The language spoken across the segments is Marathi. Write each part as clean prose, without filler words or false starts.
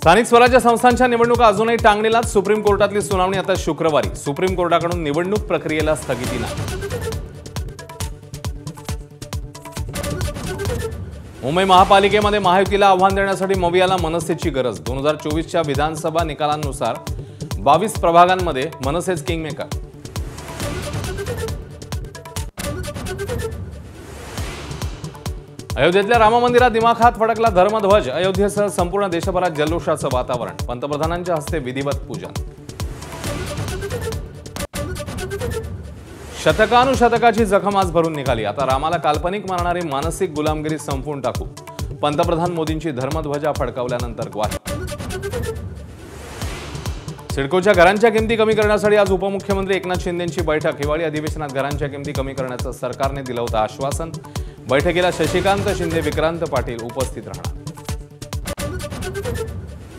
स्थानिक स्वराज्य संस्थांच्या निवडणुका अजूनही टांगणीलाच. सुप्रीम कोर्टातली सुनावणी आता शुक्रवारी. सुप्रीम कोर्टाकडून निवडणूक प्रक्रियेला स्थगिती नाही. मुंबई महापालिकेमध्ये महायुतीला आव्हान देण्यासाठी मवियाला मनसेची गरज. 2024च्या विधानसभा निकालांनुसार 22 प्रभागांमध्ये मनसेच किंगमेकर. अयोध्येतल्या राम मंदिरात दिमाखात फडकला धर्मध्वज. अयोध्येसह संपूर्ण देशभरात जल्लोषाचं वातावरण. पंतप्रधानांच्या हस्ते विधिवत पूजन. शतकानुशतकाची जखम आज भरून निघाली. आता रामाला काल्पनिक मानणारी मानसिक गुलामगिरी संपवून टाकू. पंतप्रधान मोदींची धर्मध्वजा फडकावल्यानंतर ग्वाही. सिडकोच्या घरांच्या किमती कमी करण्यासाठी आज उपमुख्यमंत्री एकनाथ शिंदेंची बैठक. हिवाळी अधिवेशनात घरांच्या किमती कमी करण्याचं सरकारने दिलं होतं आश्वासन. बैठकीला शशिकांत शिंदे, विक्रांत पाटील उपस्थित राहणार.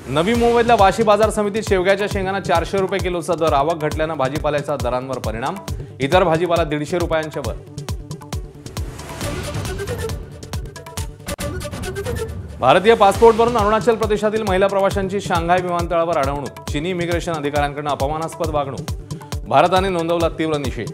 नवी मुंबईतल्या वाशी बाजार समितीत शेवग्याच्या शेंगांना 400 रुपये किलोचा दर. आवक घटल्यानं भाजीपाल्याच्या दरांवर परिणाम. इतर भाजीपाला 150 रुपयांच्या वर. भारतीय पासपोर्टवरून अरुणाचल प्रदेशातील महिला प्रवाशांची शांघाय विमानतळावर अडवणूक. चीनी इमिग्रेशन अधिकाऱ्यांकडून अपमानास्पद वागणूक. भारताने नोंदवला तीव्र निषेध.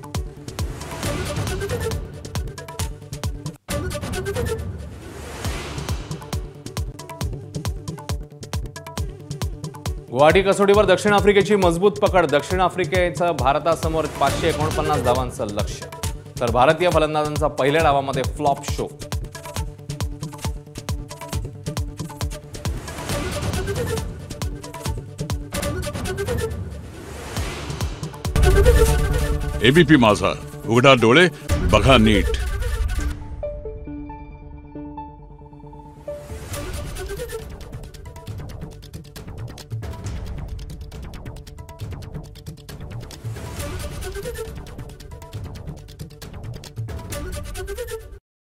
गुवाहाटी कसोटीवर दक्षिण आफ्रिकेची मजबूत पकड. दक्षिण आफ्रिकेचं भारतासमोर 549 धावांचं लक्ष्य. तर भारतीय फलंदाजांचा पहिल्या डावामध्ये फ्लॉप शो. एबीपी माझा, उघडा डोळे बघा नीट.